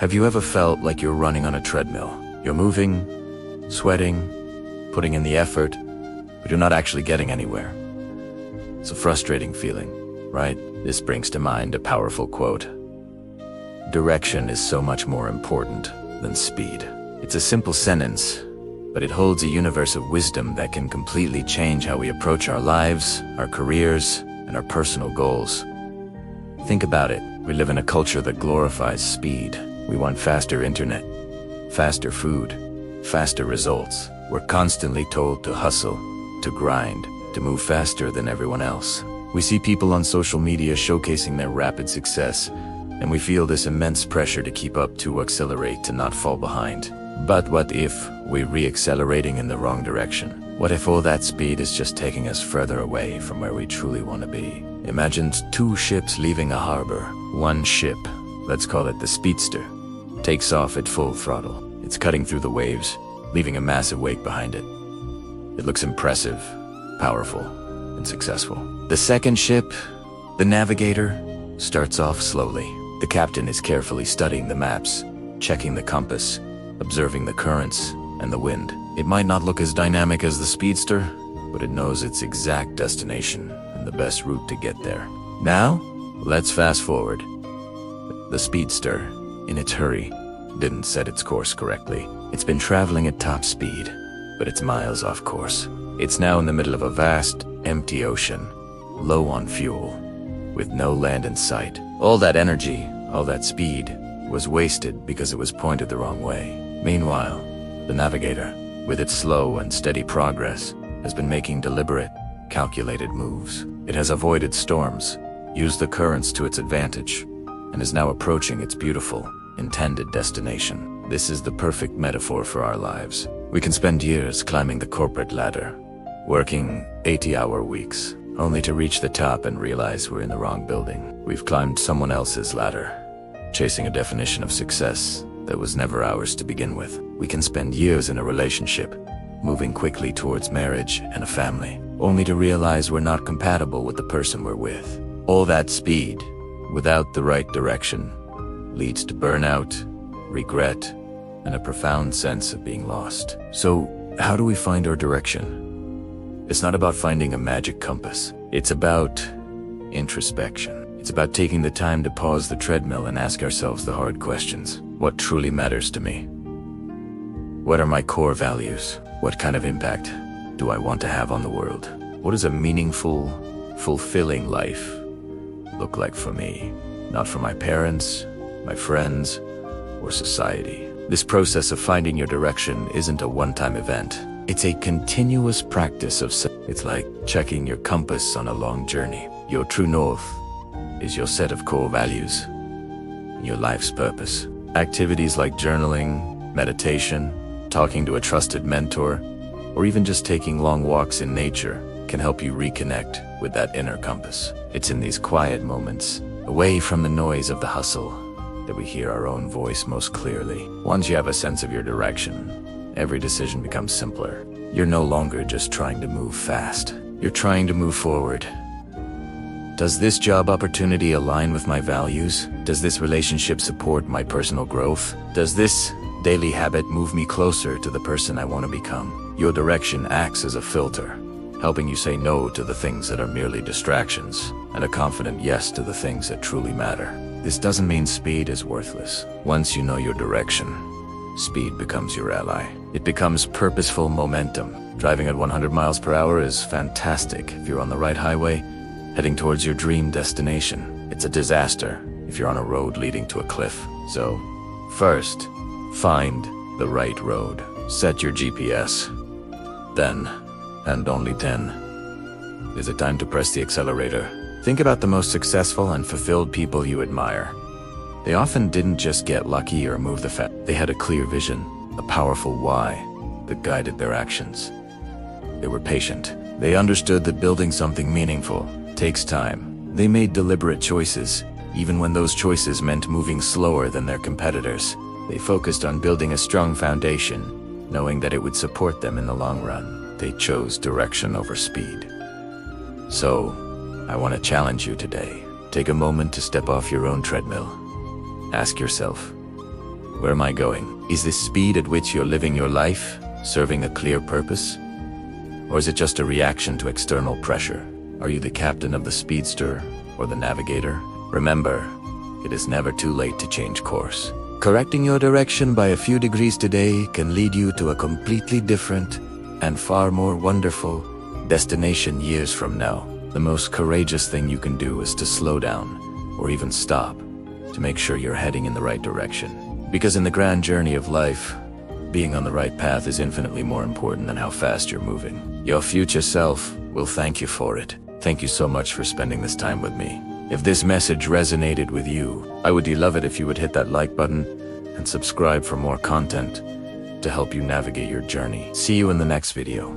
Have you ever felt like you're running on a treadmill? You're moving, sweating, putting in the effort, but you're not actually getting anywhere. It's a frustrating feeling, right? This brings to mind a powerful quote. Direction is so much more important than speed. It's a simple sentence, but it holds a universe of wisdom that can completely change how we approach our lives, our careers, and our personal goals. Think about it. We live in a culture that glorifies speed. We want faster internet, faster food, faster results. We're constantly told to hustle, to grind, to move faster than everyone else. We see people on social media showcasing their rapid success, and we feel this immense pressure to keep up, to accelerate, to not fall behind. But what if we're re-accelerating in the wrong direction? What if all that speed is just taking us further away from where we truly want to be? Imagine two ships leaving a harbor. One ship, let's call it the Speedster, takes off at full throttle. It's cutting through the waves, leaving a massive wake behind it. It looks impressive, powerful, and successful. The second ship, the Navigator, starts off slowly. The captain is carefully studying the maps, checking the compass, observing the currents and the wind. It might not look as dynamic as the Speedster, but it knows its exact destination and the best route to get there. Now, let's fast forward. The Speedster, in its hurry, didn't set its course correctly. It's been traveling at top speed, but it's miles off course. It's now in the middle of a vast, empty ocean, low on fuel, with no land in sight. All that energy, all that speed, was wasted because it was pointed the wrong way. Meanwhile, the Navigator, with its slow and steady progress, has been making deliberate, calculated moves. It has avoided storms, used the currents to its advantage, and is now approaching its beautiful, intended destination. This is the perfect metaphor for our lives. We can spend years climbing the corporate ladder, working 80-hour weeks, only to reach the top and realize we're in the wrong building. We've climbed someone else's ladder, chasing a definition of success that was never ours to begin with. We can spend years in a relationship, moving quickly towards marriage and a family, only to realize we're not compatible with the person we're with. All that speed, without the right direction, leads to burnout, regret, and a profound sense of being lost. So, how do we find our direction? It's not about finding a magic compass. It's about introspection. It's about taking the time to pause the treadmill and ask ourselves the hard questions. What truly matters to me? What are my core values? What kind of impact do I want to have on the world? What does a meaningful, fulfilling life look like for me? Not for my parents, my friends, or society. This process of finding your direction isn't a one-time event. It's a continuous practice of It's like checking your compass on a long journey. Your true north is your set of core values and your life's purpose. Activities like journaling, meditation, talking to a trusted mentor, or even just taking long walks in nature can help you reconnect with that inner compass. It's in these quiet moments, away from the noise of the hustle, that we hear our own voice most clearly. Once you have a sense of your direction, every decision becomes simpler. You're no longer just trying to move fast. You're trying to move forward. Does this job opportunity align with my values? Does this relationship support my personal growth? Does this daily habit move me closer to the person I want to become? Your direction acts as a filter, helping you say no to the things that are merely distractions, and a confident yes to the things that truly matter. This doesn't mean speed is worthless. Once you know your direction, speed becomes your ally. It becomes purposeful momentum. Driving at 100 miles per hour is fantastic if you're on the right highway, heading towards your dream destination. It's a disaster if you're on a road leading to a cliff. So, first, find the right road. Set your GPS. Then, and only then, is it time to press the accelerator. Think about the most successful and fulfilled people you admire. They often didn't just get lucky or move the fast. They had a clear vision, a powerful why that guided their actions. They were patient. They understood that building something meaningful takes time. They made deliberate choices, even when those choices meant moving slower than their competitors. They focused on building a strong foundation, knowing that it would support them in the long run. They chose direction over speed. So, I want to challenge you today. Take a moment to step off your own treadmill. Ask yourself, Where am I going? Is this speed at which you're living your life serving a clear purpose? Or is it just a reaction to external pressure? Are you the captain of the speedster or the navigator? Remember, it is never too late to change course. Correcting your direction by a few degrees today can lead you to a completely different and far more wonderful destination years from now. The most courageous thing you can do is to slow down or even stop to make sure you're heading in the right direction. Because in the grand journey of life, being on the right path is infinitely more important than how fast you're moving. Your future self will thank you for it. Thank you so much for spending this time with me. If this message resonated with you, I would love it if you would hit that like button and subscribe for more content to help you navigate your journey. See you in the next video.